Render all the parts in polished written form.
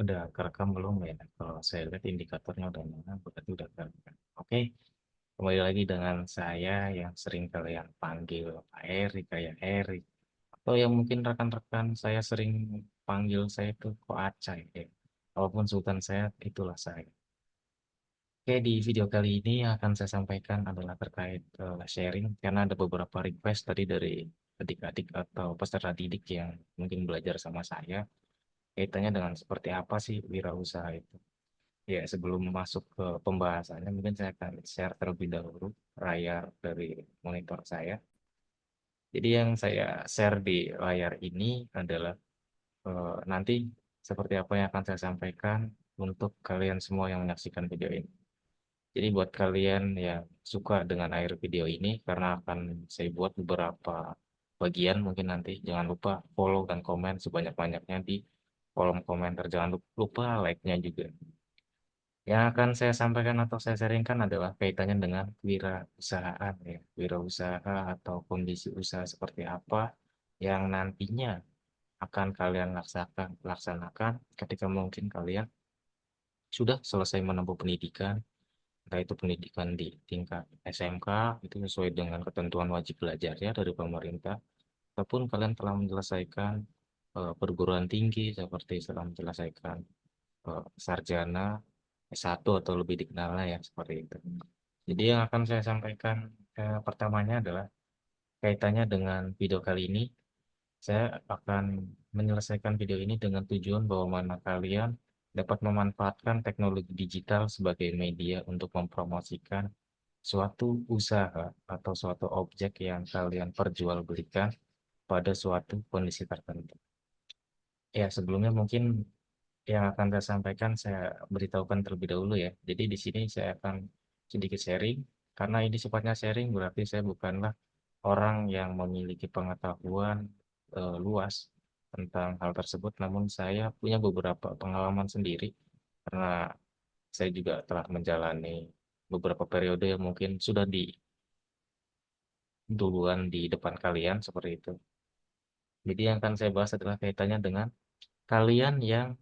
Udah kerekam belum ya? Kalau saya lihat indikatornya udah nyala, berarti udah kerekam. Oke, kembali lagi dengan saya yang sering kalian panggil Pak Eri, kayak Eri. Atau yang mungkin rekan-rekan saya sering panggil saya itu Ko Acai. Ya. Walaupun sultan saya, itulah saya. Oke, di video kali ini yang akan saya sampaikan adalah terkait sharing, karena ada beberapa request tadi dari adik-adik atau peserta didik yang mungkin belajar sama saya, kaitannya dengan seperti apa sih wirausaha itu. Ya, sebelum masuk ke pembahasannya, mungkin saya akan share terlebih dahulu layar dari monitor saya. Jadi yang saya share di layar ini adalah nanti seperti apa yang akan saya sampaikan untuk kalian semua yang menyaksikan video ini. Jadi buat kalian yang suka dengan air video ini, karena akan saya buat beberapa bagian, mungkin nanti jangan lupa follow dan komen sebanyak-banyaknya di kolom komentar. Jangan lupa like-nya juga. Yang akan saya sampaikan atau saya sharingkan adalah kaitannya dengan wirausahaan ya. Wirausaha atau kondisi usaha seperti apa yang nantinya akan kalian laksanakan ketika mungkin kalian sudah selesai menempuh pendidikan, entah itu pendidikan di tingkat SMK itu sesuai dengan ketentuan wajib belajarnya dari pemerintah, ataupun kalian telah menyelesaikan perguruan tinggi seperti setelah menyelesaikan sarjana S1 atau lebih dikenalnya ya seperti itu. Jadi yang akan saya sampaikan pertamanya adalah kaitannya dengan video kali ini. Saya akan menyelesaikan video ini dengan tujuan bahwa mana kalian dapat memanfaatkan teknologi digital sebagai media untuk mempromosikan suatu usaha atau suatu objek yang kalian perjualbelikan pada suatu kondisi tertentu. Ya, sebelumnya mungkin yang akan saya sampaikan saya beritahukan terlebih dahulu ya. Jadi di sini saya akan sedikit sharing, karena ini sifatnya sharing berarti saya bukanlah orang yang memiliki pengetahuan luas tentang hal tersebut, namun saya punya beberapa pengalaman sendiri karena saya juga telah menjalani beberapa periode yang mungkin sudah di duluan di depan kalian seperti itu. Jadi yang akan saya bahas adalah kaitannya dengan kalian yang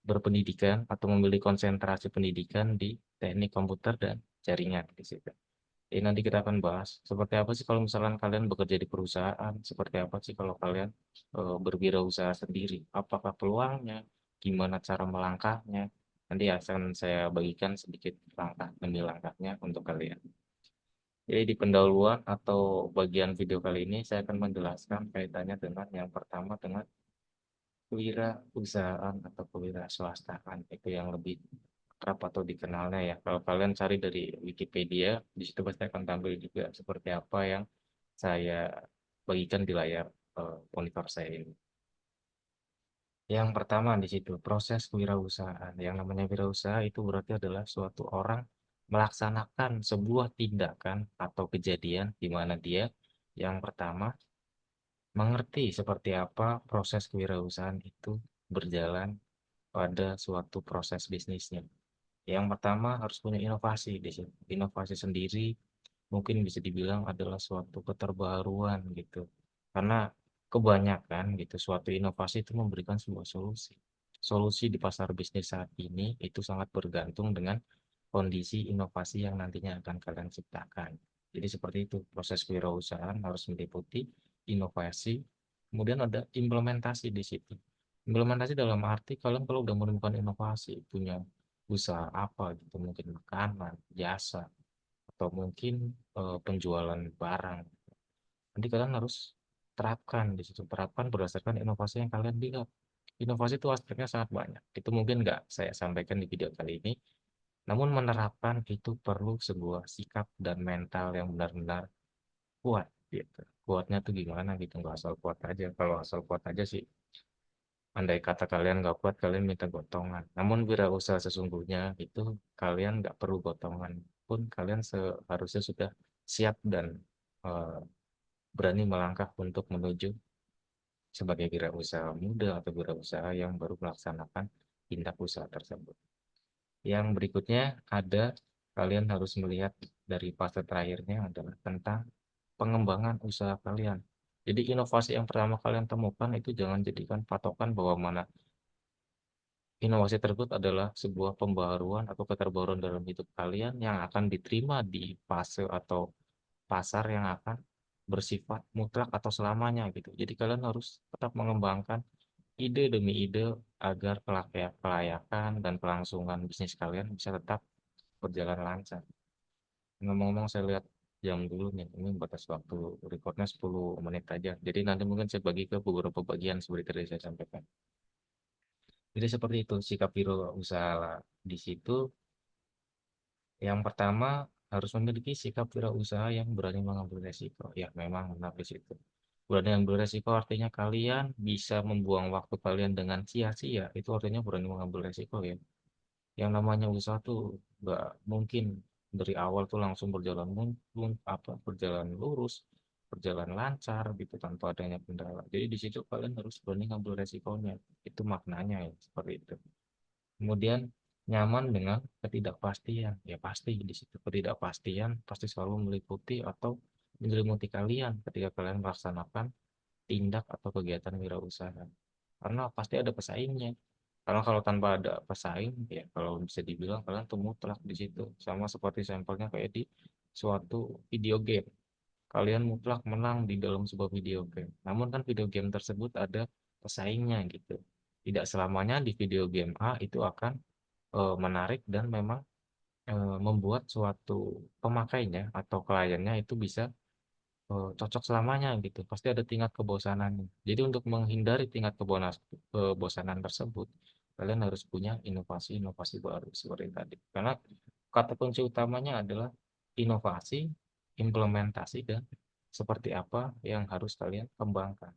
berpendidikan atau memilih konsentrasi pendidikan di teknik komputer dan jaringan di situ. Jadi nanti kita akan bahas seperti apa sih kalau misalkan kalian bekerja di perusahaan, seperti apa sih kalau kalian berwirausaha sendiri, apakah peluangnya, gimana cara melangkahnya. Nanti akan saya bagikan sedikit langkah demi langkahnya untuk kalian. Jadi di pendahuluan atau bagian video kali ini saya akan menjelaskan kaitannya dengan yang pertama dengan kewirausahaan atau kewirausahaan itu yang lebih akrab atau dikenalnya ya. Kalau kalian cari dari Wikipedia, di situ pasti akan tampil juga seperti apa yang saya bagikan di layar monitor saya ini. Yang pertama di situ proses kewirausahaan. Yang namanya wirausaha itu berarti adalah suatu orang melaksanakan sebuah tindakan atau kejadian di mana dia yang pertama mengerti seperti apa proses kewirausahaan itu berjalan pada suatu proses bisnisnya. Yang pertama harus punya inovasi di sini. Inovasi sendiri mungkin bisa dibilang adalah suatu keterbaruan gitu. Karena kebanyakan gitu suatu inovasi itu memberikan sebuah solusi. Solusi di pasar bisnis saat ini itu sangat bergantung dengan kondisi inovasi yang nantinya akan kalian ciptakan. Jadi seperti itu, proses kewirausahaan harus meliputi inovasi, kemudian ada implementasi di situ. Implementasi dalam arti kalian kalau udah menemukan inovasi, punya usaha apa gitu, mungkin makanan, jasa, atau mungkin penjualan barang. Nanti kalian harus terapkan di situ, terapkan berdasarkan inovasi yang kalian lihat. Inovasi itu aspeknya sangat banyak. Itu mungkin nggak saya sampaikan di video kali ini, namun menerapkan itu perlu sebuah sikap dan mental yang benar-benar kuat gitu. Kuatnya tuh gimana gitu, nggak asal kuat aja. Kalau asal kuat aja sih, andai kata kalian nggak kuat, kalian minta gotongan. Namun wirausaha sesungguhnya itu kalian nggak perlu gotongan pun kalian seharusnya sudah siap dan eh, berani melangkah untuk menuju sebagai wirausaha muda atau wirausaha yang baru melaksanakan tindak usaha tersebut. Yang berikutnya ada kalian harus melihat dari fase terakhirnya adalah tentang pengembangan usaha kalian. Jadi inovasi yang pertama kalian temukan itu jangan jadikan patokan bahwa mana Inovasi tersebut adalah sebuah pembaruan atau keterbaruan dalam hidup kalian yang akan diterima di fase atau pasar yang akan bersifat mutlak atau selamanya gitu. Jadi kalian harus tetap mengembangkan ide demi ide agar kelayakan dan kelangsungan bisnis kalian bisa tetap berjalan lancar. Ngomong-ngomong saya lihat jam dulu nih, ini batas waktu recordnya 10 menit aja. Jadi nanti mungkin saya bagi ke beberapa bagian seperti tadi saya sampaikan. Jadi seperti itu sikap wirausaha di situ. Yang pertama harus memiliki sikap wirausaha yang berani mengambil resiko. Ya, memang benar di situ. Berani mengambil resiko artinya kalian bisa membuang waktu kalian dengan sia-sia. Itu artinya berani mengambil resiko ya. Yang namanya usaha tuh nggak mungkin dari awal tuh langsung berjalan berjalan lurus, berjalan lancar gitu tanpa adanya kendala. Jadi di situ kalian harus berani ngambil resikonya. Itu maknanya ya seperti itu. Kemudian nyaman dengan ketidakpastian. Ya pasti di situ ketidakpastian pasti selalu meliputi atau menyelimuti kalian ketika kalian melaksanakan tindak atau kegiatan wirausaha. Karena pasti ada pesaingnya. Karena kalau tanpa ada pesaing, ya kalau bisa dibilang kalian tuh mutlak di situ. Sama seperti sampelnya kayak di suatu video game. Kalian mutlak menang di dalam sebuah video game. Namun kan video game tersebut ada pesaingnya gitu. Tidak selamanya di video game A itu akan menarik dan memang membuat suatu pemakainya atau kliennya itu bisa cocok selamanya gitu. Pasti ada tingkat kebosanannya. Jadi untuk menghindari tingkat kebosanan tersebut, kalian harus punya inovasi-inovasi baru seperti tadi. Karena kata kunci utamanya adalah inovasi, implementasi, dan seperti apa yang harus kalian kembangkan.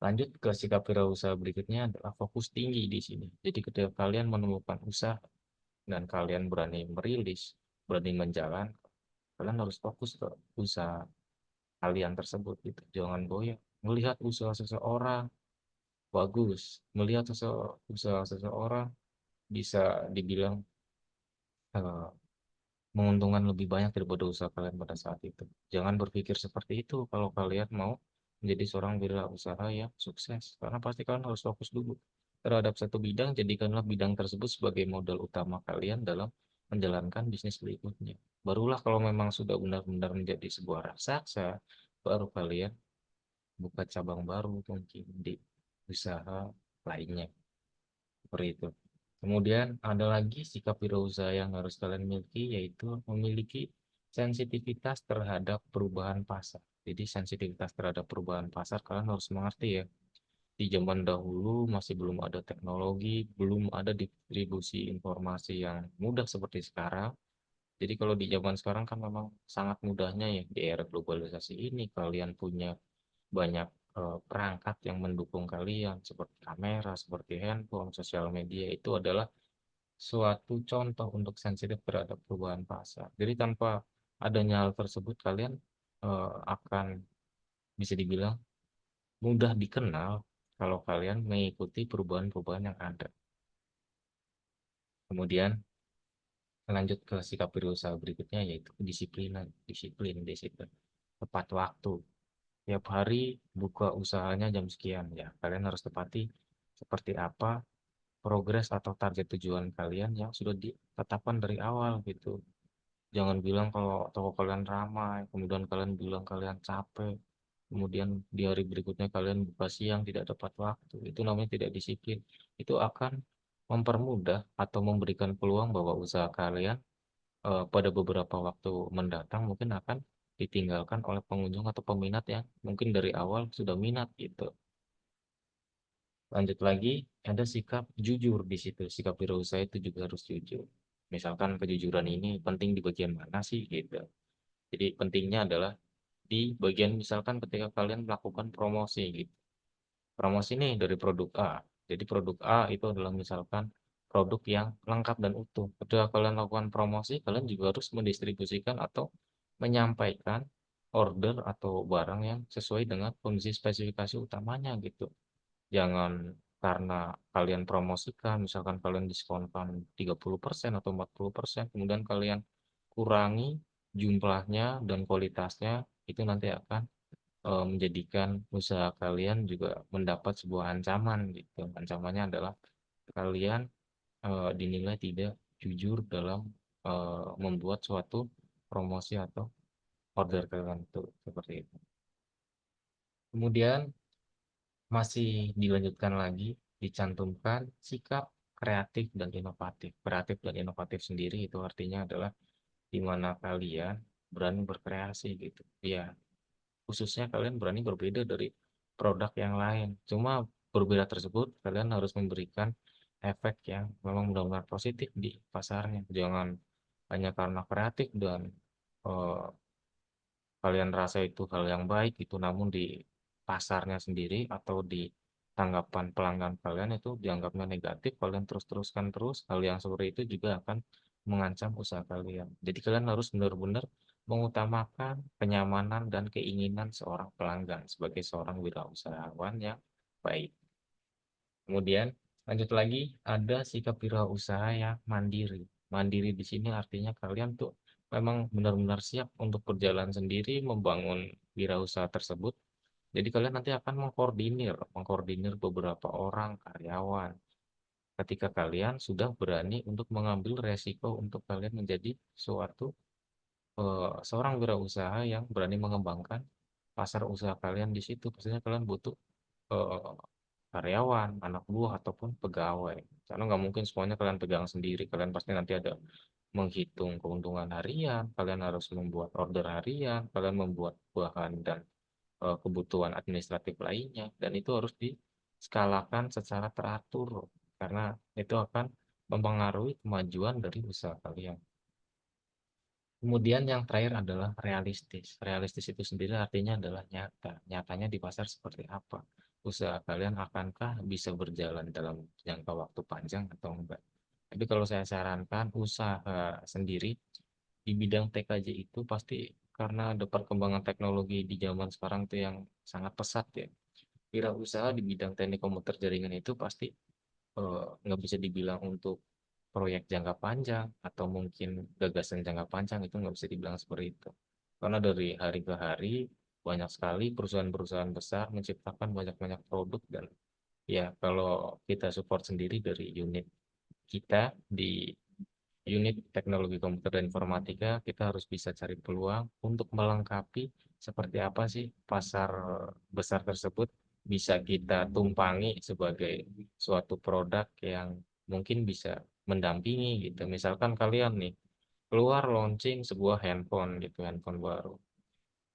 Lanjut ke sikap wirausaha berikutnya adalah fokus tinggi di sini. Jadi ketika kalian menemukan usaha dan kalian berani merilis, berani menjalan, kalian harus fokus ke usaha kalian tersebut gitu. Jangan goyah. Melihat usaha seseorang bagus, melihat usaha seseorang bisa dibilang eh, menguntungkan lebih banyak daripada usaha kalian pada saat itu. Jangan berpikir seperti itu kalau kalian mau menjadi seorang wirausaha yang sukses. Karena pasti kalian harus fokus dulu terhadap satu bidang, jadikanlah bidang tersebut sebagai modal utama kalian dalam menjalankan bisnis berikutnya. Barulah kalau memang sudah benar-benar menjadi sebuah raksasa, baru kalian buka cabang baru mungkin di usaha lainnya. Seperti itu. Kemudian ada lagi sikap wirausaha yang harus kalian miliki yaitu memiliki sensitivitas terhadap perubahan pasar. Jadi sensitivitas terhadap perubahan pasar kalian harus mengerti ya. Di zaman dahulu masih belum ada teknologi, belum ada distribusi informasi yang mudah seperti sekarang. Jadi kalau di zaman sekarang kan memang sangat mudahnya ya di era globalisasi ini kalian punya banyak perangkat yang mendukung kalian seperti kamera, seperti handphone, sosial media itu adalah suatu contoh untuk sensitif terhadap perubahan pasar. Jadi tanpa adanya hal tersebut kalian akan bisa dibilang mudah dikenal kalau kalian mengikuti perubahan-perubahan yang ada. Kemudian lanjut ke sikap berusaha berikutnya yaitu kedisiplinan, disiplin, disiplin, tepat waktu. Tiap hari buka usahanya jam sekian ya. Kalian harus tepati seperti apa progres atau target tujuan kalian yang sudah ditetapkan dari awal gitu. Jangan bilang kalau toko kalian ramai, kemudian kalian bilang kalian capek, kemudian di hari berikutnya kalian buka siang tidak tepat waktu. Itu namanya tidak disiplin. Itu akan mempermudah atau memberikan peluang bahwa usaha kalian pada beberapa waktu mendatang mungkin akan ditinggalkan oleh pengunjung atau peminat yang mungkin dari awal sudah minat gitu. Lanjut lagi, ada sikap jujur di situ. Sikap wirausaha itu juga harus jujur. Misalkan kejujuran ini penting di bagian mana sih gitu. Jadi pentingnya adalah di bagian misalkan ketika kalian melakukan promosi gitu. Promosi nih dari produk A. Jadi produk A itu adalah misalkan produk yang lengkap dan utuh. Ketika kalian lakukan promosi, kalian juga harus mendistribusikan atau menyampaikan order atau barang yang sesuai dengan kondisi spesifikasi utamanya gitu. Jangan karena kalian promosikan, misalkan kalian diskonkan 30% atau 40%, kemudian kalian kurangi jumlahnya dan kualitasnya, itu nanti akan menjadikan usaha kalian juga mendapat sebuah ancaman gitu. Ancamannya adalah kalian dinilai tidak jujur dalam membuat suatu promosi atau order tertentu seperti itu. Kemudian masih dilanjutkan lagi, dicantumkan sikap kreatif dan inovatif. Kreatif dan inovatif sendiri itu artinya adalah di mana kalian berani berkreasi gitu. Ya, khususnya kalian berani berbeda dari produk yang lain. Cuma berbeda tersebut kalian harus memberikan efek yang memang benar-benar positif di pasarnya. Jangan hanya karena kreatif dan eh, kalian rasa itu hal yang baik itu, namun di pasarnya sendiri atau di tanggapan pelanggan kalian itu dianggapnya negatif, kalian terus-teruskan terus, hal yang seperti itu juga akan mengancam usaha kalian. Jadi kalian harus benar-benar mengutamakan kenyamanan dan keinginan seorang pelanggan sebagai seorang wirausahawan yang baik. Kemudian lanjut lagi, ada sikap wirausaha yang mandiri. Mandiri di sini artinya kalian tuh memang benar-benar siap untuk berjalan sendiri membangun wirausaha tersebut. Jadi kalian nanti akan mengkoordinir beberapa orang karyawan. Ketika kalian sudah berani untuk mengambil resiko untuk kalian menjadi suatu seorang wirausaha yang berani mengembangkan pasar usaha kalian di situ. Pastinya kalian butuh eh, karyawan, anak buah ataupun pegawai. Karena nggak mungkin semuanya kalian pegang sendiri. Kalian pasti nanti ada menghitung keuntungan harian, kalian harus membuat order harian, kalian membuat bahan dan kebutuhan administratif lainnya, dan itu harus diskalakan secara teratur karena itu akan mempengaruhi kemajuan dari usaha kalian. Kemudian yang terakhir adalah realistis. Realistis itu sendiri artinya adalah nyata. Nyatanya di pasar seperti apa? Usaha kalian akankah bisa berjalan dalam jangka waktu panjang atau enggak? Tapi kalau saya sarankan usaha sendiri di bidang TKJ itu pasti karena ada perkembangan teknologi di zaman sekarang tuh yang sangat pesat ya. Wirausaha di bidang teknik komputer jaringan itu pasti nggak bisa dibilang untuk proyek jangka panjang atau mungkin gagasan jangka panjang itu nggak bisa dibilang seperti itu. Karena dari hari ke hari banyak sekali perusahaan-perusahaan besar menciptakan banyak-banyak produk dan ya kalau kita support sendiri dari unit kita di unit teknologi komputer dan informatika, kita harus bisa cari peluang untuk melengkapi seperti apa sih pasar besar tersebut bisa kita tumpangi sebagai suatu produk yang mungkin bisa mendampingi gitu. Misalkan kalian nih keluar launching sebuah handphone gitu, handphone baru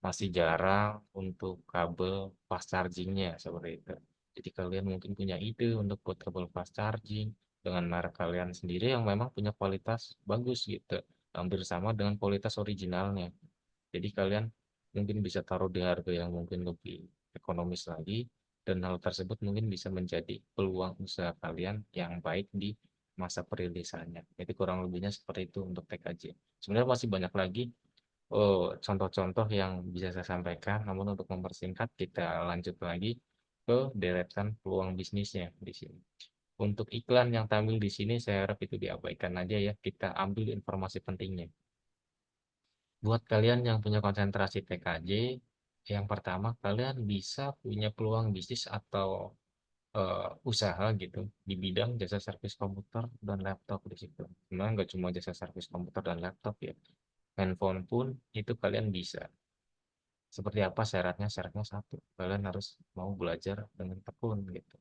masih jarang untuk kabel fast chargingnya seperti itu. Jadi kalian mungkin punya ide untuk buat kabel fast charging dengan merek kalian sendiri yang memang punya kualitas bagus gitu, hampir sama dengan kualitas originalnya. Jadi kalian mungkin bisa taruh di harga yang mungkin lebih ekonomis lagi dan hal tersebut mungkin bisa menjadi peluang usaha kalian yang baik di masa perilisannya. Jadi kurang lebihnya seperti itu untuk TKJ. Sebenarnya masih banyak lagi contoh-contoh yang bisa saya sampaikan, namun untuk mempersingkat kita lanjut lagi ke deretan peluang bisnisnya di sini. Untuk iklan yang tampil di sini saya harap itu diabaikan aja ya, kita ambil informasi pentingnya. Buat kalian yang punya konsentrasi TKJ, yang pertama kalian bisa punya peluang bisnis atau usaha gitu di bidang jasa servis komputer dan laptop di situ. Memang nggak cuma jasa servis komputer dan laptop ya, handphone pun itu kalian bisa. Seperti apa syaratnya? Syaratnya satu, kalian harus mau belajar dengan tekun gitu.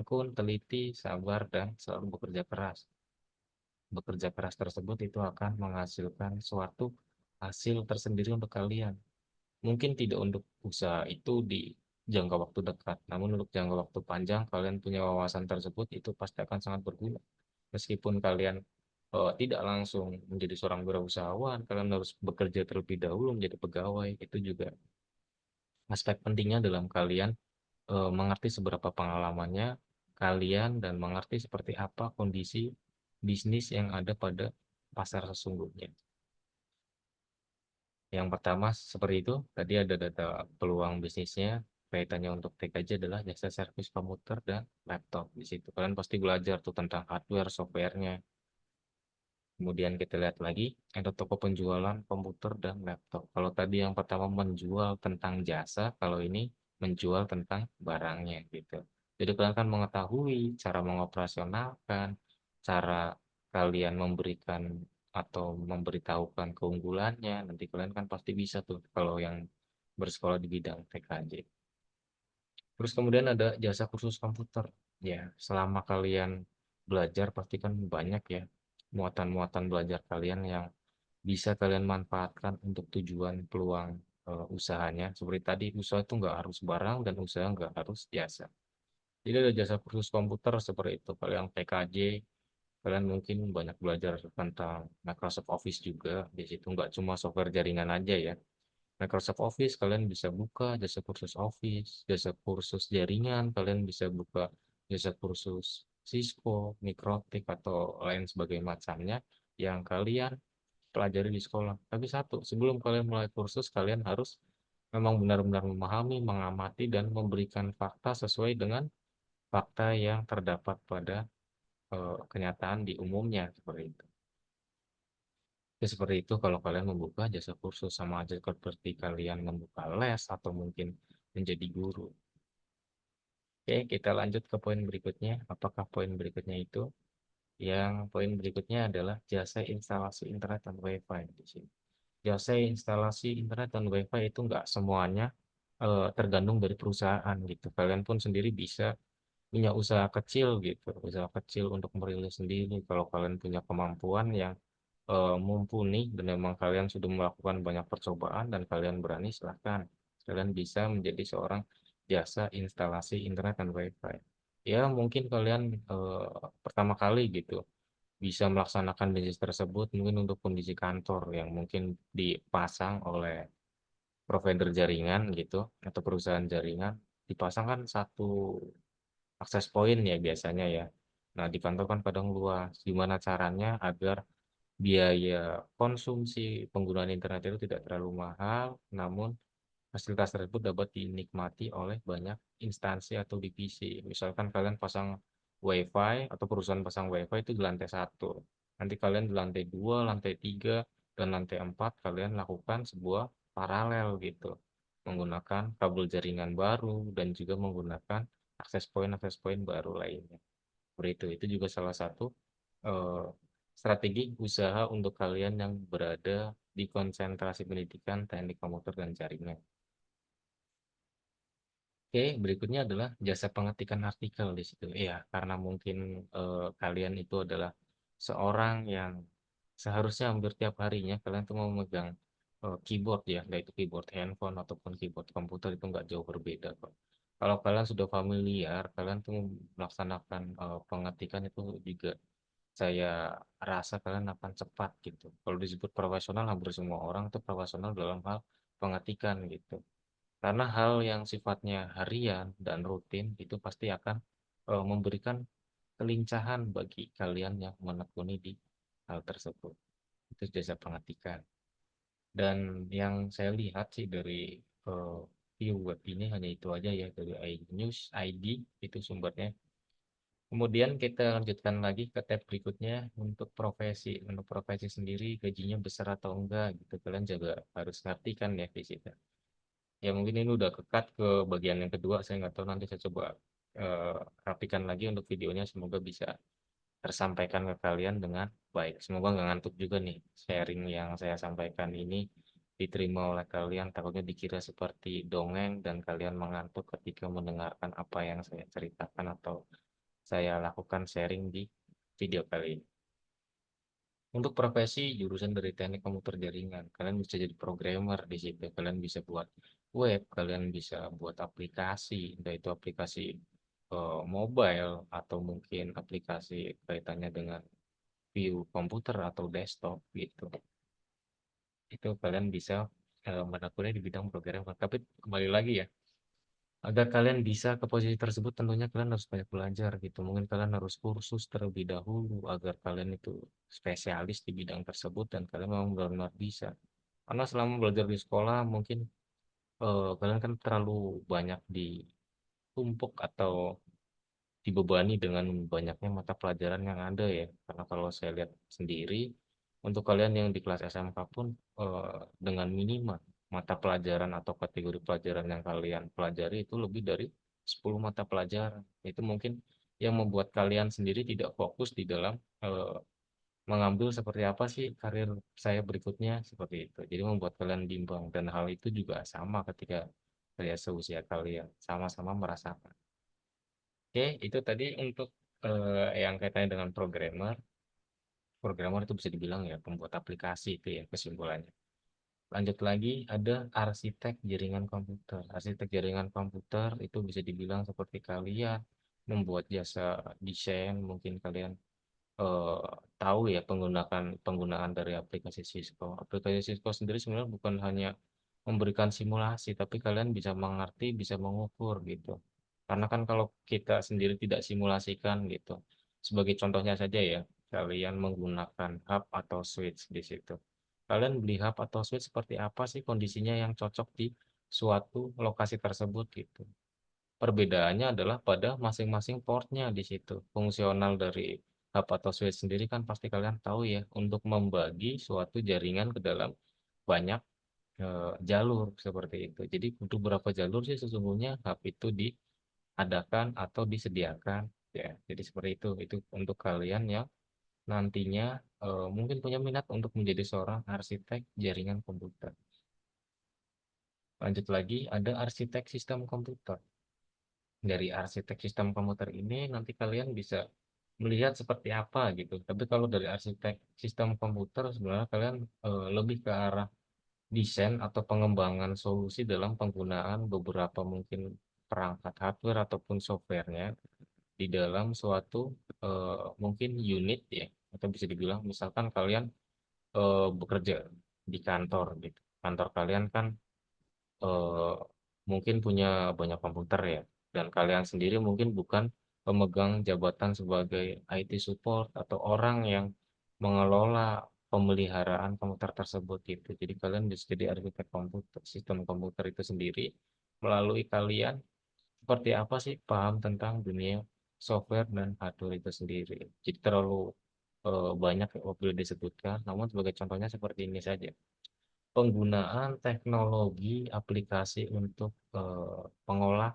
Tekun, teliti, sabar, dan selalu bekerja keras. Bekerja keras tersebut itu akan menghasilkan suatu hasil tersendiri untuk kalian. Mungkin tidak untuk usaha itu di jangka waktu dekat, namun untuk jangka waktu panjang kalian punya wawasan tersebut itu pasti akan sangat berguna. Meskipun kalian tidak langsung menjadi seorang wirausahawan, kalian harus bekerja terlebih dahulu menjadi pegawai. Itu juga aspek pentingnya dalam kalian mengerti seberapa pengalamannya kalian dan mengerti seperti apa kondisi bisnis yang ada pada pasar sesungguhnya. Yang pertama seperti itu, tadi ada data peluang bisnisnya, kaitannya untuk TKJ adalah jasa servis komputer dan laptop. Di situ kalian pasti belajar tuh tentang hardware, softwarenya. Kemudian kita lihat lagi, ada toko penjualan komputer dan laptop. Kalau tadi yang pertama menjual tentang jasa, kalau ini menjual tentang barangnya gitu. Jadi kalian kan mengetahui cara mengoperasionalkan, cara kalian memberikan atau memberitahukan keunggulannya. Nanti kalian kan pasti bisa tuh kalau yang bersekolah di bidang TKJ. Terus kemudian ada jasa kursus komputer. Ya, selama kalian belajar pasti kan banyak ya muatan-muatan belajar kalian yang bisa kalian manfaatkan untuk tujuan peluang usahanya. Seperti tadi, usaha itu nggak harus barang dan usaha nggak harus jasa. Jadi ada jasa kursus komputer seperti itu. Kalau yang PKJ, kalian mungkin banyak belajar tentang Microsoft Office juga. Di situ nggak cuma software jaringan aja ya. Microsoft Office kalian bisa buka jasa kursus Office, jasa kursus jaringan, kalian bisa buka jasa kursus Cisco, Mikrotik atau lain sebagainya macamnya yang kalian pelajari di sekolah. Tapi satu, sebelum kalian mulai kursus, kalian harus memang benar-benar memahami, mengamati, dan memberikan fakta sesuai dengan fakta yang terdapat pada kenyataan di umumnya seperti itu. Ya, seperti itu kalau kalian membuka jasa kursus sama aja seperti kalian membuka les atau mungkin menjadi guru. Oke, kita lanjut ke poin berikutnya. Apakah poin berikutnya itu? Yang poin berikutnya adalah jasa instalasi internet dan WiFi di sini. Jasa instalasi internet dan WiFi itu nggak semuanya tergantung dari perusahaan gitu. Kalian pun sendiri bisa punya usaha kecil gitu, usaha kecil untuk merilis sendiri. Kalau kalian punya kemampuan yang mumpuni dan memang kalian sudah melakukan banyak percobaan dan kalian berani, silahkan. Kalian bisa menjadi seorang jasa instalasi internet dan WiFi. Ya, mungkin kalian pertama kali gitu bisa melaksanakan bisnis tersebut mungkin untuk kondisi kantor yang mungkin dipasang oleh provider jaringan gitu atau perusahaan jaringan dipasang kan satu akses point ya biasanya ya. Nah, di kantor kan kadang luas. Gimana caranya agar biaya konsumsi penggunaan internet itu tidak terlalu mahal, namun fasilitas tersebut dapat dinikmati oleh banyak instansi atau divisi. Misalkan kalian pasang WiFi atau perusahaan pasang WiFi itu di lantai satu. Nanti kalian di lantai 2, lantai 3, dan lantai 4 kalian lakukan sebuah paralel gitu. Menggunakan kabel jaringan baru dan juga menggunakan akses point baru lainnya. Seperti itu juga salah satu eh, strategi usaha untuk kalian yang berada di konsentrasi pendidikan teknik komputer dan jaringan. Oke, berikutnya adalah jasa pengetikan artikel di situ. Iya, karena mungkin kalian itu adalah seorang yang seharusnya hampir tiap harinya kalian tuh mau memegang keyboard ya, baik itu keyboard handphone ataupun keyboard komputer itu nggak jauh berbeda kok. Kalau kalian sudah familiar, kalian tuh melaksanakan pengetikan itu juga saya rasa kalian akan cepat gitu. Kalau disebut profesional, hampir semua orang tuh profesional dalam hal pengetikan gitu. Karena hal yang sifatnya harian dan rutin itu pasti akan memberikan kelincahan bagi kalian yang menekuni di hal tersebut. Itu jasa pengetikan. Dan yang saya lihat sih dari eh, view web ini hanya itu aja ya dari iNews ID itu sumbernya. Kemudian kita lanjutkan lagi ke tab berikutnya untuk profesi. Untuk profesi sendiri gajinya besar atau enggak gitu. Kalian juga harus ngerti kan ya di situ. Ya mungkin ini udah kekat ke bagian yang kedua, saya nggak tahu nanti saya coba eh, rapikan lagi untuk videonya, semoga bisa tersampaikan ke kalian dengan baik. Semoga nggak ngantuk juga nih sharing yang saya sampaikan ini diterima oleh kalian, takutnya dikira seperti dongeng dan kalian mengantuk ketika mendengarkan apa yang saya ceritakan atau saya lakukan sharing di video kali ini. Untuk profesi jurusan dari teknik komputer jaringan, kalian bisa jadi programmer di situ. Kalian bisa buat web, kalian bisa buat aplikasi, entah itu aplikasi mobile atau mungkin aplikasi kaitannya dengan view komputer atau desktop gitu. Itu kalian bisa menekunnya di bidang programmer. Tapi kembali lagi ya, agar kalian bisa ke posisi tersebut tentunya kalian harus banyak belajar gitu. Mungkin kalian harus kursus terlebih dahulu agar kalian itu spesialis di bidang tersebut dan kalian memang benar-benar bisa. Karena selama belajar di sekolah mungkin kalian kan terlalu banyak ditumpuk atau dibebani dengan banyaknya mata pelajaran yang ada ya. Karena kalau saya lihat sendiri untuk kalian yang di kelas SMK pun dengan minimal mata pelajaran atau kategori pelajaran yang kalian pelajari itu lebih dari 10 mata pelajaran. Itu mungkin yang membuat kalian sendiri tidak fokus di dalam mengambil seperti apa sih karir saya berikutnya, seperti itu. Jadi membuat kalian bimbang, dan hal itu juga sama ketika saya seusia kalian sama-sama merasakan. Oke, itu tadi untuk yang kaitannya dengan programmer. Programmer itu bisa dibilang ya pembuat aplikasi itu ya kesimpulannya. Lanjut lagi, ada arsitek jaringan komputer. Arsitek jaringan komputer itu bisa dibilang seperti kalian membuat jasa desain, mungkin kalian eh, tahu ya penggunaan dari aplikasi Cisco. Aplikasi Cisco sendiri sebenarnya bukan hanya memberikan simulasi, tapi kalian bisa mengerti, bisa mengukur gitu. Karena kan kalau kita sendiri tidak simulasikan gitu, sebagai contohnya saja ya, kalian menggunakan hub atau switch di situ. Kalian beli hub atau switch seperti apa sih kondisinya yang cocok di suatu lokasi tersebut gitu. Perbedaannya adalah pada masing-masing portnya di situ. Fungsional dari hub atau switch sendiri kan pasti kalian tahu ya, untuk membagi suatu jaringan ke dalam banyak jalur seperti itu. Jadi untuk berapa jalur sih sesungguhnya hub itu diadakan atau disediakan ya. Jadi seperti itu. Itu untuk kalian yang nantinya mungkin punya minat untuk menjadi seorang arsitek jaringan komputer. Lanjut lagi, ada arsitek sistem komputer. Dari arsitek sistem komputer ini nanti kalian bisa melihat seperti apa gitu. Tapi kalau dari arsitek sistem komputer sebenarnya kalian lebih ke arah desain atau pengembangan solusi dalam penggunaan beberapa mungkin perangkat hardware ataupun softwarenya di dalam suatu mungkin unit ya, atau bisa dibilang misalkan kalian bekerja di kantor gitu. Kantor kalian kan eh, mungkin punya banyak komputer ya, dan kalian sendiri mungkin bukan pemegang jabatan sebagai IT support atau orang yang mengelola pemeliharaan komputer tersebut gitu. Jadi kalian bisa jadi arsitek komputer, sistem komputer itu sendiri melalui kalian seperti apa sih paham tentang dunia software dan hardware itu sendiri. Jadi terlalu banyak yang boleh disebutkan, namun sebagai contohnya seperti ini saja. Penggunaan teknologi aplikasi untuk pengolah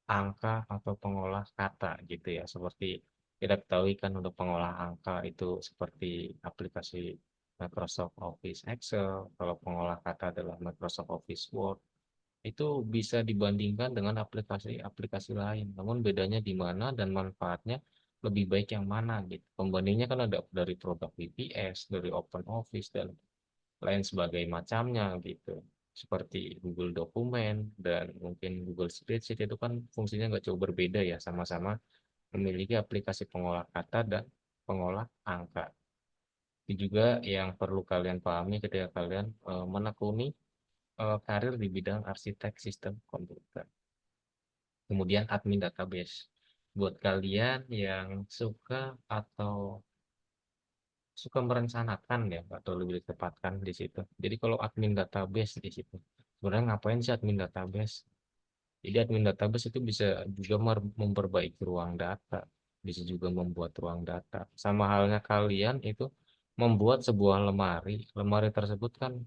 angka atau pengolah kata gitu ya. Seperti kita ketahui kan untuk pengolah angka itu seperti aplikasi Microsoft Office Excel, kalau pengolah kata adalah Microsoft Office Word. Itu bisa dibandingkan dengan aplikasi-aplikasi lain. Namun bedanya di mana dan manfaatnya lebih baik yang mana gitu. Pembandingnya kan ada dari produk VPS, dari Open Office dan lain sebagai macamnya gitu. Seperti Google Dokumen dan mungkin Google Spreadsheet itu kan fungsinya nggak jauh berbeda ya, sama-sama memiliki aplikasi pengolah kata dan pengolah angka. Itu juga yang perlu kalian pahami ketika kalian menekuni karir di bidang arsitek sistem komputer. Kemudian admin database. Buat kalian yang suka atau suka merencanakan ya, atau lebih ditempatkan di situ. Jadi kalau admin database di situ, sebenarnya ngapain sih admin database? Jadi admin database itu bisa juga memperbaiki ruang data, bisa juga membuat ruang data. Sama halnya kalian itu membuat sebuah lemari. Lemari tersebut kan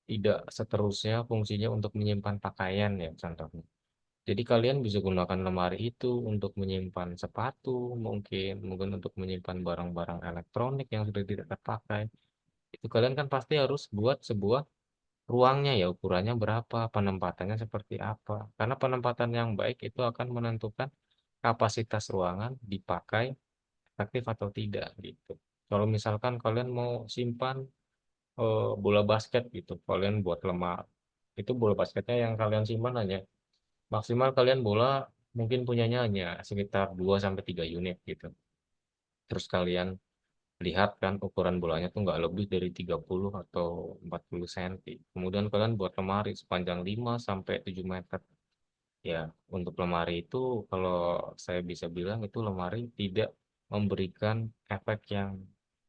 tidak seterusnya fungsinya untuk menyimpan pakaian ya contohnya. Jadi kalian bisa gunakan lemari itu untuk menyimpan sepatu, mungkin untuk menyimpan barang-barang elektronik yang sudah tidak terpakai. Itu kalian kan pasti harus buat sebuah ruangnya ya, ukurannya berapa, penempatannya seperti apa. Karena penempatan yang baik itu akan menentukan kapasitas ruangan dipakai efektif atau tidak gitu. Kalau misalkan kalian mau simpan bola basket gitu, kalian buat lemari. Itu bola basketnya yang kalian simpan hanya maksimal kalian bola mungkin punyanya hanya sekitar 2 sampai 3 unit gitu. Terus kalian lihat kan ukuran bolanya tuh nggak lebih dari 30 atau 40 cm. Kemudian kalian buat lemari sepanjang 5 sampai 7 meter. Ya, untuk lemari itu kalau saya bisa bilang itu lemari tidak memberikan efek yang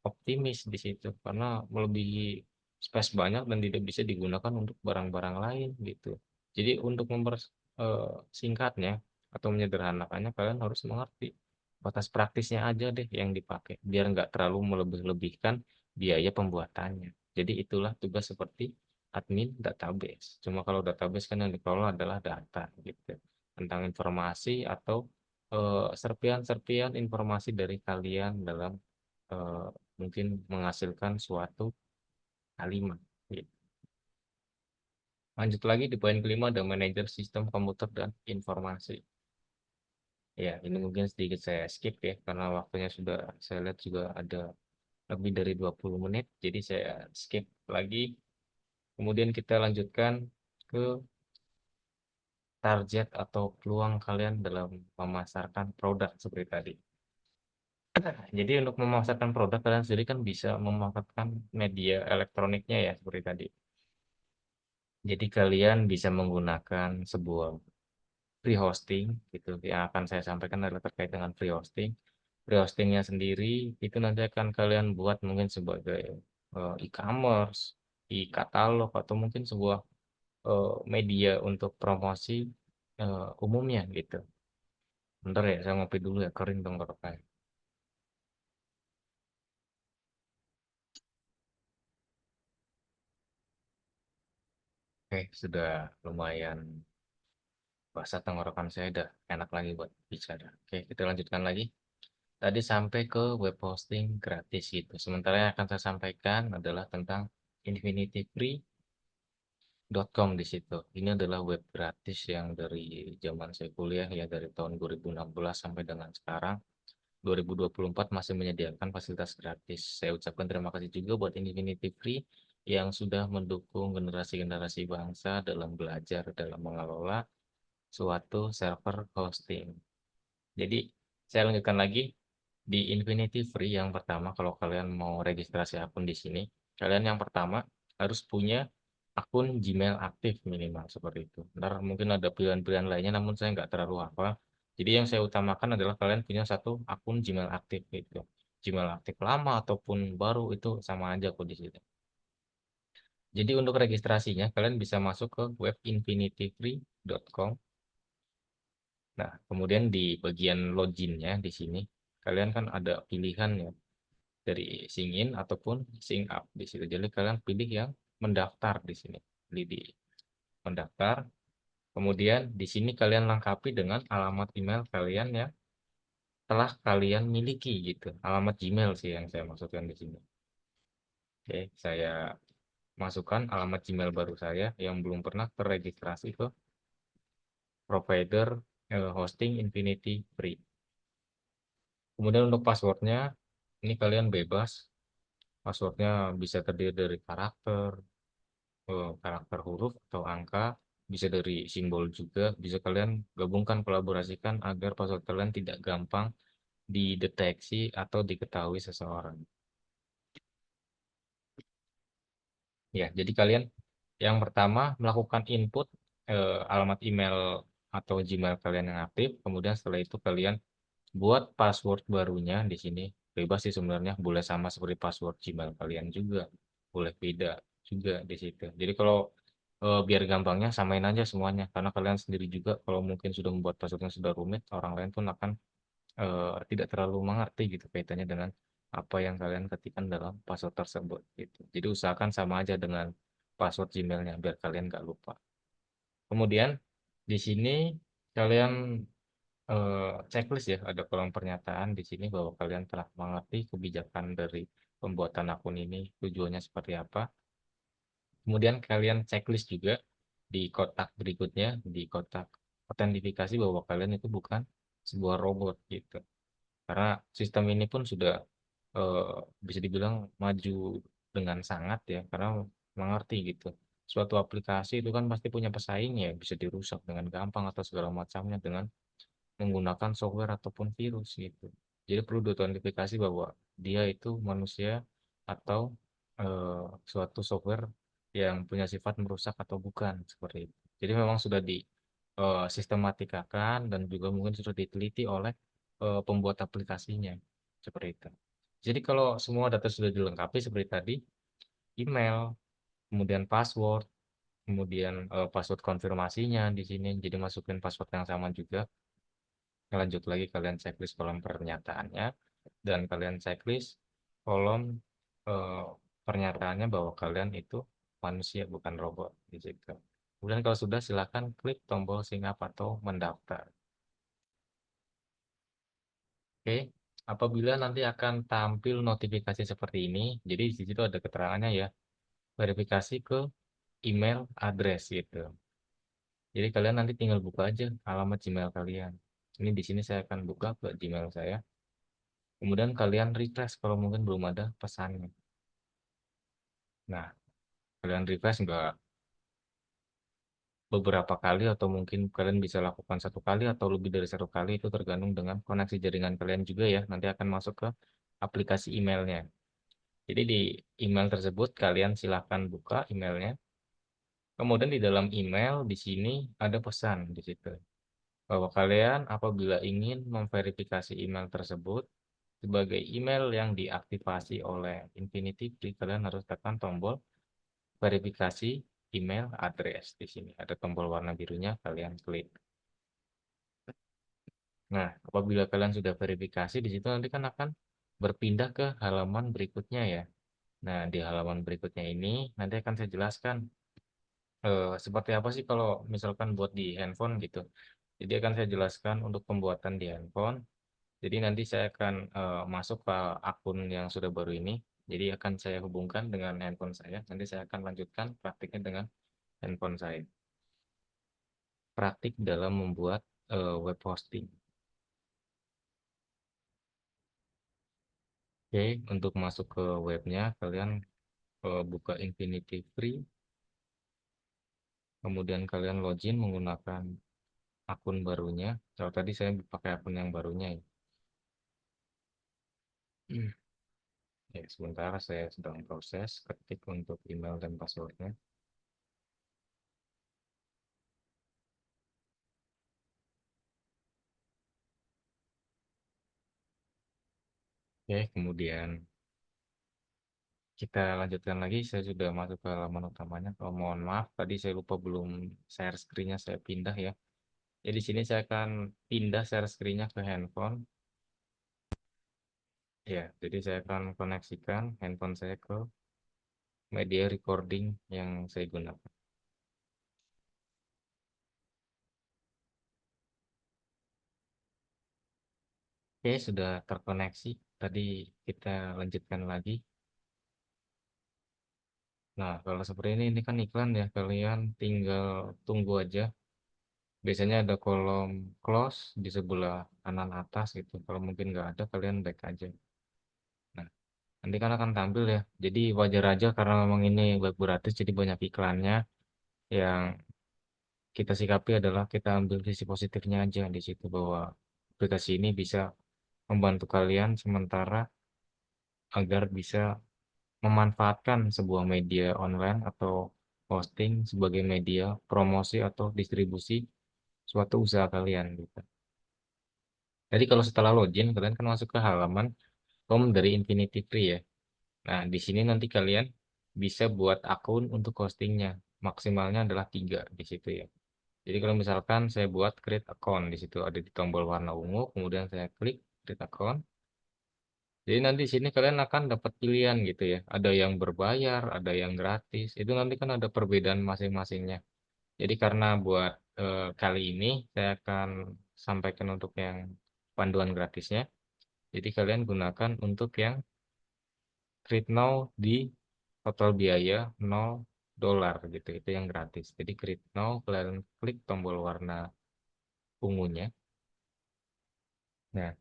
optimis di situ karena melebihi space banyak dan tidak bisa digunakan untuk barang-barang lain gitu. Jadi untuk mempersingkatnya atau menyederhanakannya kalian harus mengerti batas praktisnya aja deh yang dipakai biar nggak terlalu melebih-lebihkan biaya pembuatannya. Jadi itulah tugas seperti admin database. Cuma kalau database kan yang dikelola adalah data gitu. tentang informasi atau serpian-serpian informasi dari kalian dalam eh, mungkin menghasilkan suatu kalimat. Gitu. Lanjut lagi di poin kelima ada manajer sistem komputer dan informasi. Ya, ini mungkin sedikit saya skip ya, karena waktunya sudah saya lihat juga ada lebih dari 20 menit, jadi saya skip lagi. Kemudian kita lanjutkan ke target atau peluang kalian dalam memasarkan produk seperti tadi. Jadi untuk memasarkan produk kalian sendiri kan bisa memanfaatkan media elektroniknya ya seperti tadi. Jadi kalian bisa menggunakan sebuah free hosting gitu. Yang akan saya sampaikan adalah terkait dengan free hosting. Free hostingnya sendiri itu nanti akan kalian buat mungkin sebagai e-commerce, e-katalog atau mungkin sebuah media untuk promosi umumnya gitu. Bentar ya, saya ngopi dulu ya, kering tenggorokan. Oke, sudah lumayan basah tenggorokan saya, udah enak lagi buat bicara. Oke, kita lanjutkan lagi. Tadi sampai ke web hosting gratis gitu. Sementara yang akan saya sampaikan adalah tentang infinityfree.com di situ. Ini adalah web gratis yang dari zaman saya kuliah ya, dari tahun 2016 sampai dengan sekarang 2024 masih menyediakan fasilitas gratis. Saya ucapkan terima kasih juga buat Infinity Free yang sudah mendukung generasi-generasi bangsa dalam belajar dalam mengelola suatu server hosting. Jadi, saya lanjutkan lagi di Infinity Free yang pertama kalau kalian mau registrasi akun di sini, kalian yang pertama harus punya akun Gmail aktif minimal seperti itu. Ntar mungkin ada pilihan-pilihan lainnya namun saya nggak terlalu hafal. Jadi yang saya utamakan adalah kalian punya satu akun Gmail aktif gitu. Gmail aktif lama ataupun baru itu sama aja kok di situ. Jadi untuk registrasinya kalian bisa masuk ke web infinityfree.com. Nah, kemudian di bagian loginnya di sini kalian kan ada pilihan ya dari sign in ataupun sign up di situ. Jadi kalian pilih yang mendaftar di sini. Pilih di mendaftar. Kemudian di sini kalian lengkapi dengan alamat email kalian yang telah kalian miliki gitu. Alamat Gmail sih yang saya maksudkan di sini. Oke, saya masukkan alamat Gmail baru saya yang belum pernah terregistrasi ke provider hosting Infinity Free. Kemudian untuk passwordnya, ini kalian bebas. Passwordnya bisa terdiri dari karakter huruf atau angka, bisa dari simbol juga, bisa kalian gabungkan, kolaborasikan agar password kalian tidak gampang dideteksi atau diketahui seseorang. Ya, jadi kalian yang pertama melakukan input alamat email atau Gmail kalian yang aktif, kemudian setelah itu kalian buat password barunya di sini. Bebas sih sebenarnya, boleh sama seperti password Gmail kalian juga, boleh beda juga di situ. Jadi kalau biar gampangnya samain aja semuanya, karena kalian sendiri juga kalau mungkin sudah membuat password yang sudah rumit, orang lain pun akan tidak terlalu mengerti gitu kaitannya dengan apa yang kalian ketikkan dalam password tersebut gitu. Jadi usahakan sama aja dengan password Gmailnya biar kalian nggak lupa. Kemudian di sini kalian checklist ya, ada kolom pernyataan di sini bahwa kalian telah mengerti kebijakan dari pembuatan akun ini, tujuannya seperti apa. Kemudian kalian checklist juga di kotak berikutnya, di kotak autentifikasi bahwa kalian itu bukan sebuah robot gitu. Karena sistem ini pun sudah eh, bisa dibilang maju dengan sangat ya, karena mengerti gitu. Suatu aplikasi itu kan pasti punya pesaing ya, bisa dirusak dengan gampang atau segala macamnya dengan menggunakan software ataupun virus gitu. Jadi perlu diautentifikasi bahwa dia itu manusia atau suatu software yang punya sifat merusak atau bukan seperti itu. Jadi memang sudah di sistematikakan dan juga mungkin sudah diteliti oleh pembuat aplikasinya seperti itu. Jadi kalau semua data sudah dilengkapi seperti tadi, email, kemudian password, kemudian password konfirmasinya di sini, jadi masukin password yang sama juga. Lanjut lagi kalian checklist kolom pernyataannya dan kalian checklist kolom eh, pernyataannya bahwa kalian itu manusia bukan robot di situ. Kemudian kalau sudah silakan klik tombol sign up atau mendaftar. Oke, apabila nanti akan tampil notifikasi seperti ini, jadi di situ ada keterangannya ya, verifikasi ke email address gitu. Jadi kalian nanti tinggal buka aja alamat Gmail kalian. Ini di sini saya akan buka ke Gmail saya. Kemudian kalian refresh kalau mungkin belum ada pesannya. Nah, kalian refresh enggak beberapa kali atau mungkin kalian bisa lakukan satu kali atau lebih dari satu kali, itu tergantung dengan koneksi jaringan kalian juga ya. Nanti akan masuk ke aplikasi emailnya. Jadi di email tersebut kalian silahkan buka emailnya. Kemudian di dalam email di sini ada pesan di situ bahwa kalian apabila ingin memverifikasi email tersebut sebagai email yang diaktifasi oleh Infinity, kalian harus tekan tombol verifikasi email address. Di sini ada tombol warna birunya, kalian klik. Nah, apabila kalian sudah verifikasi, di situ nanti kan akan berpindah ke halaman berikutnya ya. Nah, di halaman berikutnya ini nanti akan saya jelaskan seperti apa sih kalau misalkan buat di handphone gitu. Jadi akan saya jelaskan untuk pembuatan di handphone. Jadi nanti saya akan masuk ke akun yang sudah baru ini. Jadi akan saya hubungkan dengan handphone saya. Nanti saya akan lanjutkan praktiknya dengan handphone saya. Praktik dalam membuat web hosting. Oke, untuk masuk ke webnya, kalian buka Infinity Free. Kemudian kalian login menggunakan akun barunya. Kalau tadi saya pakai akun yang barunya ya. Ya, sementara saya sedang proses ketik untuk email dan passwordnya. Oke, kemudian kita lanjutkan lagi. Saya sudah masuk ke halaman utamanya. Oh, mohon maaf, tadi saya lupa belum share screen-nya saya pindah ya. Jadi di sini saya akan pindah share screen-nya ke handphone. Ya, jadi saya akan koneksikan handphone saya ke media recording yang saya gunakan. Oke, sudah terkoneksi. Tadi kita lanjutkan lagi. Nah, kalau seperti ini kan iklan ya. Kalian tinggal tunggu aja. Biasanya ada kolom close di sebelah kanan atas gitu. Kalau mungkin nggak ada, kalian back aja. Nah, nanti kan akan tampil ya. Jadi wajar aja karena memang ini web gratis, jadi banyak iklannya. Yang kita sikapi adalah kita ambil sisi positifnya aja di situ bahwa aplikasi ini bisa membantu kalian sementara agar bisa memanfaatkan sebuah media online atau hosting sebagai media promosi atau distribusi suatu usaha kalian gitu. Jadi kalau setelah login, kalian kan masuk ke halaman home dari Infinity Free ya. Nah, di sini nanti kalian bisa buat akun untuk hostingnya. Maksimalnya adalah 3 di situ ya. Jadi kalau misalkan saya buat create account, di situ ada di tombol warna ungu, kemudian saya klik create account. Jadi nanti di sini kalian akan dapat pilihan gitu ya. Ada yang berbayar, ada yang gratis. Itu nanti kan ada perbedaan masing-masingnya. Jadi karena buat kali ini saya akan sampaikan untuk yang panduan gratisnya. Jadi kalian gunakan untuk yang Create Now di total biaya $0 gitu. Itu yang gratis. Jadi Create Now kalian klik tombol warna ungunya. Nah,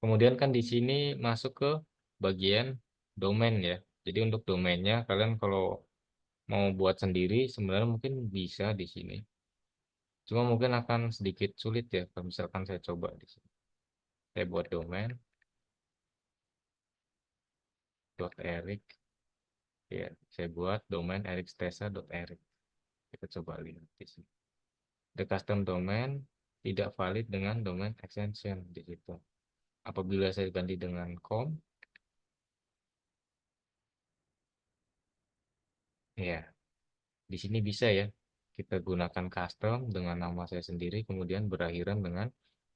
kemudian kan di sini masuk ke bagian domain ya. Jadi untuk domainnya kalian kalau mau buat sendiri sebenarnya mungkin bisa di sini. Cuma mungkin akan sedikit sulit ya kalau misalkan saya coba di sini. Saya buat domain .eric ya, saya buat domain ericstesa.eric. Kita coba lihat di sini. The custom domain tidak valid dengan domain extension di situ. Apabila saya ganti dengan com, ya di sini bisa ya. Kita gunakan custom dengan nama saya sendiri, kemudian berakhiran dengan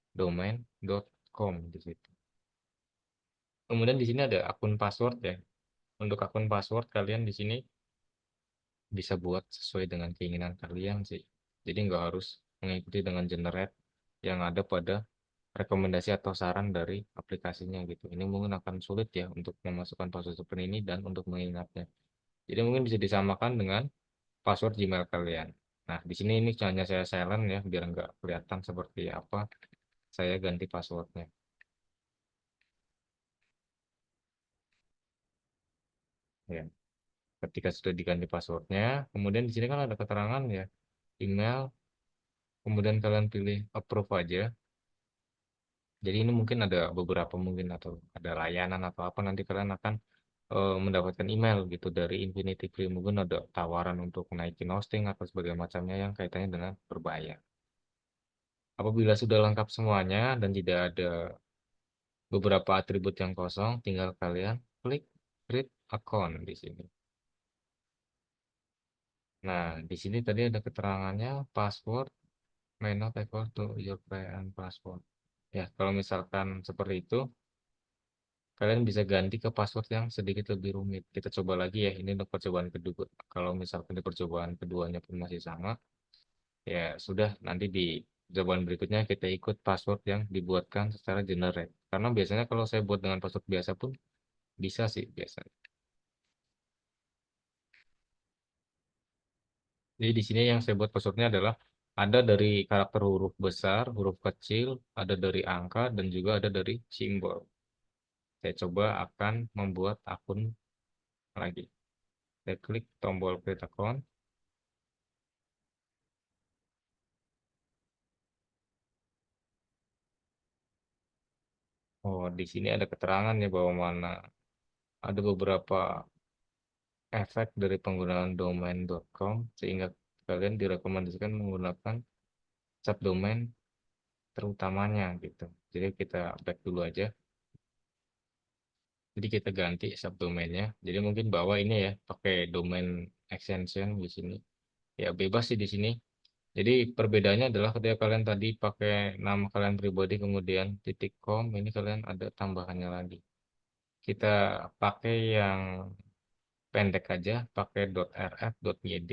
domain.com di situ. Kemudian di sini ada akun password ya. Untuk akun password kalian di sini bisa buat sesuai dengan keinginan kalian sih. Jadi nggak harus mengikuti dengan generate yang ada pada rekomendasi atau saran dari aplikasinya gitu. Ini mungkin akan sulit ya untuk memasukkan password seperti ini dan untuk mengingatnya. Jadi mungkin bisa disamakan dengan password Gmail kalian. Nah, di sini ini hanya saya silent ya, biar nggak kelihatan seperti apa saya ganti passwordnya. Ya, ketika sudah diganti passwordnya, kemudian di sini kan ada keterangan ya, email, kemudian kalian pilih approve aja. Jadi ini mungkin ada beberapa mungkin atau ada layanan atau apa nanti kalian akan mendapatkan email gitu dari Infinity Free, mungkin ada tawaran untuk naikin hosting atau sebagainya macamnya yang kaitannya dengan berbayar. Apabila sudah lengkap semuanya dan tidak ada beberapa atribut yang kosong, tinggal kalian klik create account di sini. Nah, di sini tadi ada keterangannya password may not equal to your current password. Ya, kalau misalkan seperti itu, kalian bisa ganti ke password yang sedikit lebih rumit. Kita coba lagi ya, ini untuk percobaan kedua. Kalau misalkan di percobaan keduanya pun masih sama, ya sudah, nanti di percobaan berikutnya kita ikut password yang dibuatkan secara generate. Karena biasanya kalau saya buat dengan password biasa pun bisa sih biasanya. Jadi di sini yang saya buat passwordnya adalah ada dari karakter huruf besar, huruf kecil, ada dari angka, dan juga ada dari simbol. Saya coba akan membuat akun lagi. Saya klik tombol create account. Oh, di sini ada keterangannya bahwa mana ada beberapa efek dari penggunaan domain.com sehingga kalian direkomendasikan menggunakan subdomain terutamanya gitu. Jadi kita back dulu aja. Jadi kita ganti subdomainnya. Jadi mungkin bawa ini ya pakai domain extension di sini. Ya bebas sih di sini. Jadi perbedaannya adalah ketika kalian tadi pakai nama kalian pribadi kemudian titik .com, ini kalian ada tambahannya lagi. Kita pakai yang pendek aja, pakai .rf.yd.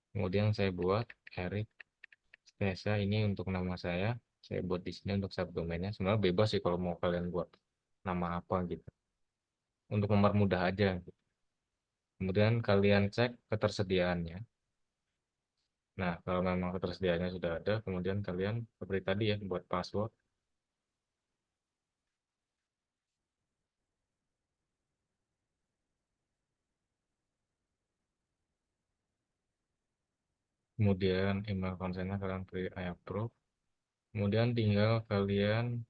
Kemudian saya buat Erik Stesa, ini untuk nama saya. Saya buat di sini untuk subdomainnya. Sebenarnya bebas sih kalau mau kalian buat nama apa gitu. Untuk mempermudah aja. Kemudian kalian cek ketersediaannya. Nah, kalau memang ketersediaannya sudah ada, kemudian kalian seperti tadi ya, buat password. Kemudian email konsennya kalian pilih I approve. Kemudian tinggal kalian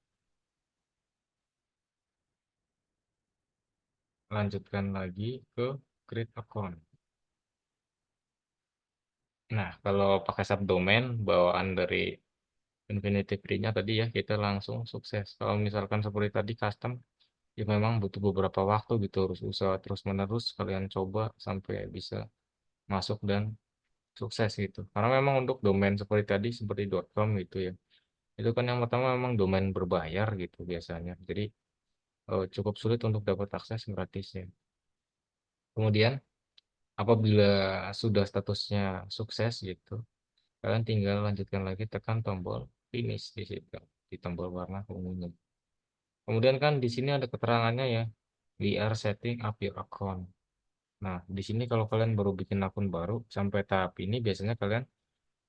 lanjutkan lagi ke create account. Nah, kalau pakai subdomain bawaan dari Infinity Free-nya tadi ya, kita langsung sukses. Kalau misalkan seperti tadi custom, ya memang butuh beberapa waktu gitu, harus usaha terus-menerus kalian coba sampai bisa masuk dan sukses gitu. Karena memang untuk domain seperti tadi, seperti .com gitu ya, itu kan yang pertama memang domain berbayar gitu biasanya. Jadi cukup sulit untuk dapat akses gratisnya. Kemudian apabila sudah statusnya sukses gitu, kalian tinggal lanjutkan lagi tekan tombol finish di situ, di tombol warna ungunya. Kemudian kan di sini ada keterangannya ya, we are setting up your account. Nah, di sini kalau kalian baru bikin akun baru sampai tahap ini biasanya kalian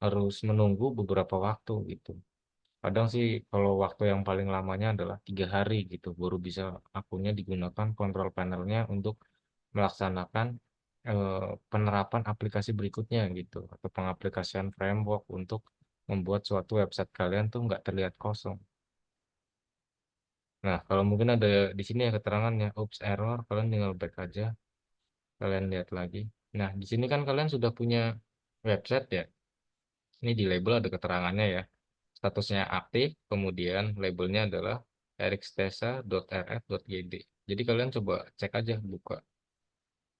harus menunggu beberapa waktu gitu. Kadang sih kalau waktu yang paling lamanya adalah 3 hari gitu, baru bisa akunnya digunakan kontrol panelnya untuk melaksanakan penerapan aplikasi berikutnya gitu, atau pengaplikasian framework untuk membuat suatu website kalian tuh nggak terlihat kosong. Nah, kalau mungkin ada di sini ya keterangannya, oops error, kalian tinggal back aja, kalian lihat lagi. Nah, di sini kan kalian sudah punya website ya. Ini di label ada keterangannya ya. Statusnya aktif, kemudian labelnya adalah erikstesa.rf.yd. Jadi kalian coba cek aja, buka.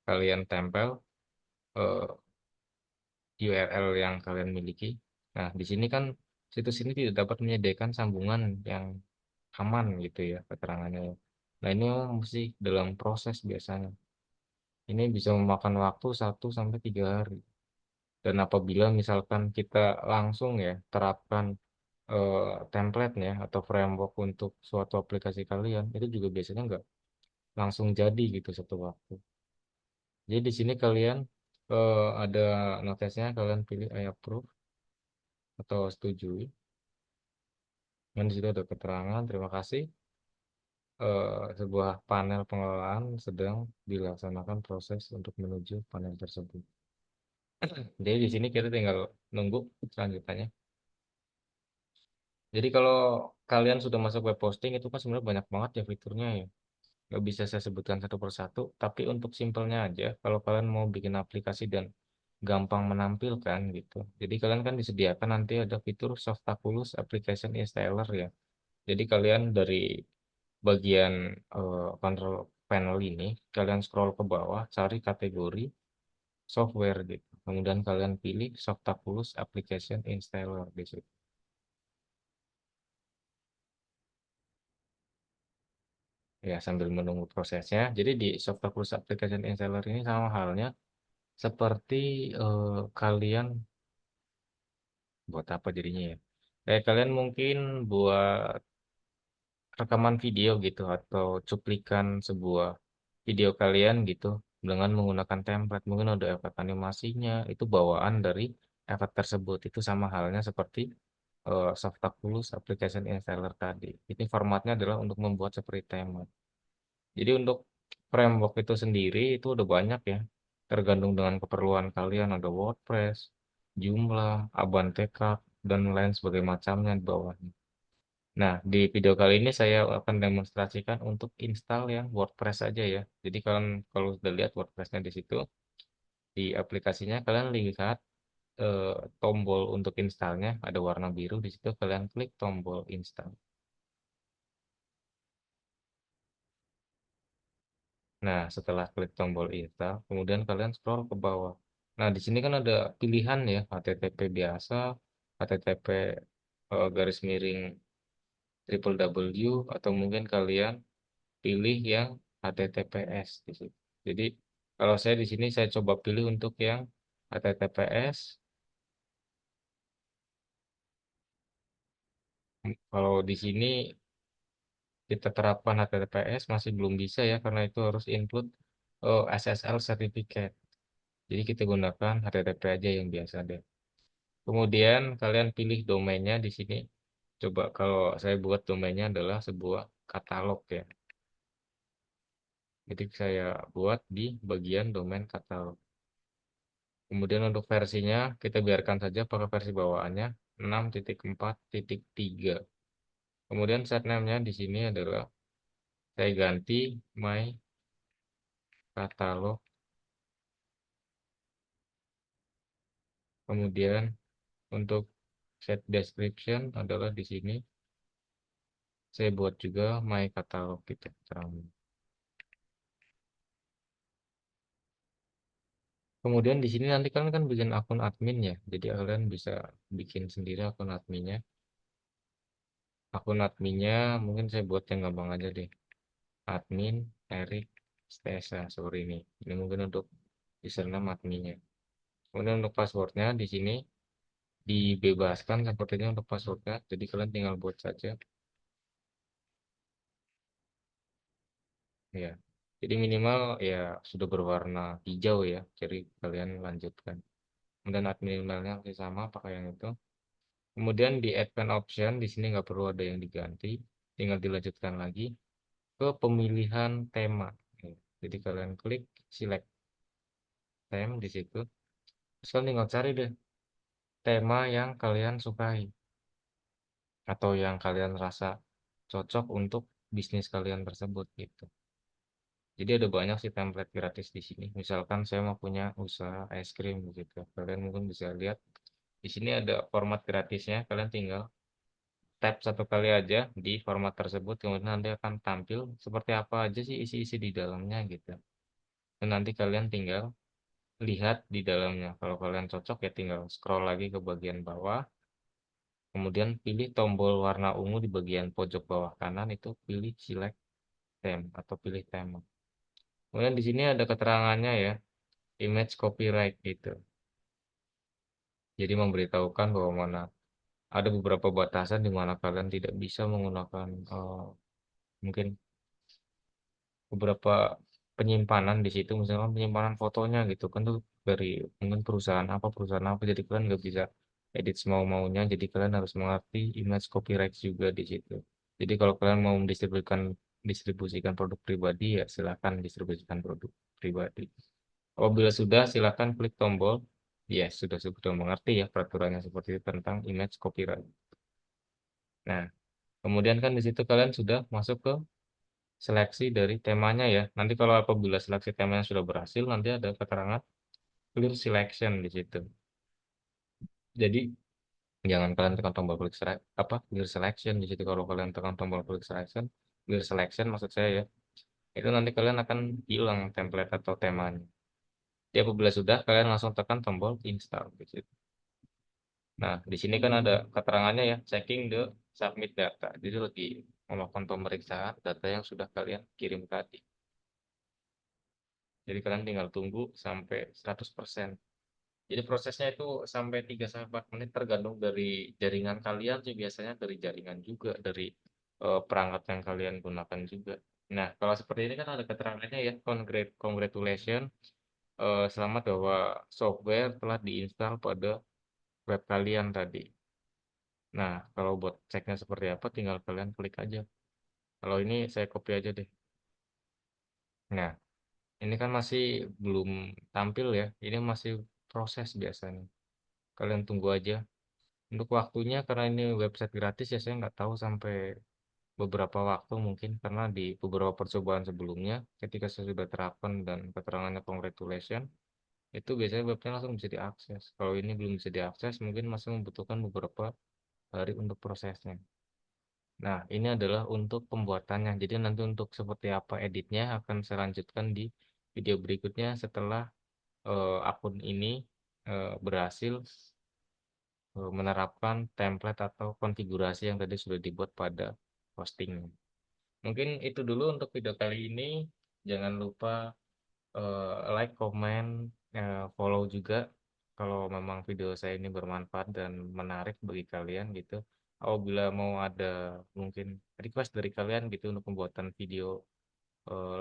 Kalian tempel URL yang kalian miliki. Nah, di sini kan situs ini tidak dapat menyediakan sambungan yang aman gitu ya keterangannya. Nah, ini mesti dalam proses biasanya. Ini bisa memakan waktu 1 sampai 3 hari. Dan apabila misalkan kita langsung ya terapkan template-nya atau framework untuk suatu aplikasi kalian, itu juga biasanya nggak langsung jadi gitu satu waktu. Jadi di sini kalian ada notesnya, kalian pilih I approve atau setujui. Dan di situ ada keterangan, terima kasih. Sebuah panel pengelolaan sedang dilaksanakan proses untuk menuju panel tersebut. Jadi di sini kita tinggal nunggu selanjutnya. Jadi kalau kalian sudah masuk web posting itu kan sebenarnya banyak banget ya fiturnya ya. Nggak bisa saya sebutkan satu persatu, tapi untuk simpelnya aja, kalau kalian mau bikin aplikasi dan gampang menampilkan gitu. Jadi kalian kan disediakan nanti ada fitur Softaculous Application Installer ya. Jadi kalian dari bagian control panel ini, kalian scroll ke bawah, cari kategori software gitu. Kemudian kalian pilih Softaculous Application Installer di situ. Ya, sambil menunggu prosesnya. Jadi di Softaculous Application Installer ini sama halnya seperti kalian buat apa jadinya ya? Kayak kalian mungkin buat rekaman video gitu atau cuplikan sebuah video kalian gitu dengan menggunakan template. Mungkin ada efek animasinya, itu bawaan dari efek tersebut. Itu sama halnya seperti Softaculous Application Installer tadi. Ini formatnya adalah untuk membuat seperti template. Jadi untuk framework itu sendiri itu udah banyak ya. Tergantung dengan keperluan kalian ada WordPress, Joomla, Abanteka, dan lain sebagainya macamnya di bawahnya. Nah, di video kali ini saya akan demonstrasikan untuk install yang WordPress aja ya. Jadi kalian kalau sudah lihat WordPressnya di situ, di aplikasinya kalian lihat tombol untuk installnya ada warna biru di situ kalian klik tombol install. Nah, setelah klik tombol install, kemudian kalian scroll ke bawah. Nah, di sini kan ada pilihan ya, HTTP biasa, HTTP garis miring triple W, atau mungkin kalian pilih yang HTTPS di situ. Jadi, kalau saya di sini saya coba pilih untuk yang HTTPS. Kalau di sini kita terapkan HTTPS masih belum bisa ya, karena itu harus include SSL certificate. Jadi kita gunakan HTTP aja yang biasa deh. Kemudian kalian pilih domainnya di sini. Coba kalau saya buat domainnya adalah sebuah katalog ya. Jadi saya buat di bagian domain katalog. Kemudian untuk versinya kita biarkan saja pakai versi bawaannya 6.4.3. Kemudian set name-nya di sini adalah saya ganti my katalog. Kemudian untuk set description adalah di sini saya buat juga my katalog gitu. Kemudian di sini nanti kalian kan bikin akun admin ya. Jadi kalian bisa bikin sendiri akun adminnya. Akun adminnya mungkin saya buat yang gampang aja deh. Admin Erik Stesa seperti ini. Ini mungkin untuk username adminnya. Kemudian untuk passwordnya di sini dibebaskan sepertinya untuk passwordnya. Jadi kalian tinggal buat saja. Ya. Jadi minimal ya sudah berwarna hijau ya. Jadi kalian lanjutkan. Kemudian admin emailnya masih sama pakai yang itu. Kemudian di advanced option di sini nggak perlu ada yang diganti, tinggal dilanjutkan lagi ke pemilihan tema. Jadi kalian klik select theme di situ, terus kalian tinggal cari deh tema yang kalian sukai atau yang kalian rasa cocok untuk bisnis kalian tersebut gitu. Jadi ada banyak sih template gratis di sini. Misalkan saya mau punya usaha es krim gitu, kalian mungkin bisa lihat di sini ada format gratisnya. Kalian tinggal tap satu kali aja di format tersebut, kemudian nanti akan tampil seperti apa aja sih isi-isi di dalamnya gitu. Dan nanti kalian tinggal lihat di dalamnya. Kalau kalian cocok ya tinggal scroll lagi ke bagian bawah, kemudian pilih tombol warna ungu di bagian pojok bawah kanan itu pilih select theme atau pilih tema. Kemudian di sini ada keterangannya ya, image copyright gitu. Jadi memberitahukan bahwa ada beberapa batasan di mana kalian tidak bisa menggunakan mungkin beberapa penyimpanan di situ, misalkan penyimpanan fotonya gitu kan tuh dari mungkin perusahaan apa, jadi kalian nggak bisa edit semau-maunya, jadi kalian harus mengerti image copyright juga di situ. Jadi kalau kalian mau distribusikan produk pribadi ya silakan distribusikan produk pribadi. Apabila sudah silakan klik tombol yes, sudah mengerti ya peraturannya seperti itu tentang image copyright. Nah, kemudian kan di situ kalian sudah masuk ke seleksi dari temanya ya. Nanti kalau apabila seleksi temanya sudah berhasil, nanti ada keterangan clear selection di situ. Jadi jangan kalian tekan tombol clear selection di situ. Kalau kalian tekan tombol clear selection maksud saya ya, itu nanti kalian akan hilang template atau temanya. Jadi apabila sudah, kalian langsung tekan tombol install di situ. Nah, di sini kan ada keterangannya ya, checking the submit data. Jadi lagi melakukan pemeriksaan data yang sudah kalian kirim tadi. Jadi kalian tinggal tunggu sampai 100%. Jadi prosesnya itu sampai 3 sampai 4 menit tergantung dari jaringan kalian sih, biasanya dari jaringan juga, dari perangkat yang kalian gunakan juga. Nah, kalau seperti ini kan ada keterangannya ya, congratulations, selamat bahwa software telah diinstal pada web kalian tadi. Nah, kalau buat ceknya seperti apa, tinggal kalian klik aja. Kalau ini saya copy aja deh. Nah, ini kan masih belum tampil ya, ini masih proses biasanya. Kalian tunggu aja. Untuk waktunya karena ini website gratis ya saya nggak tahu sampai beberapa waktu mungkin karena di beberapa percobaan sebelumnya ketika saya sudah terapkan dan keterangannya congratulation itu biasanya webnya langsung bisa diakses. Kalau ini belum bisa diakses mungkin masih membutuhkan beberapa hari untuk prosesnya. Nah, ini adalah untuk pembuatannya. Jadi nanti untuk seperti apa editnya akan saya lanjutkan di video berikutnya setelah akun ini berhasil menerapkan template atau konfigurasi yang tadi sudah dibuat pada posting. Mungkin itu dulu untuk video kali ini. Jangan lupa like, comment, follow juga kalau memang video saya ini bermanfaat dan menarik bagi kalian gitu. Apabila mau ada mungkin request dari kalian gitu untuk pembuatan video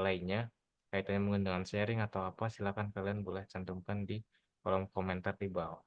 lainnya kaitannya mungkin dengan sharing atau apa, silakan kalian boleh cantumkan di kolom komentar di bawah.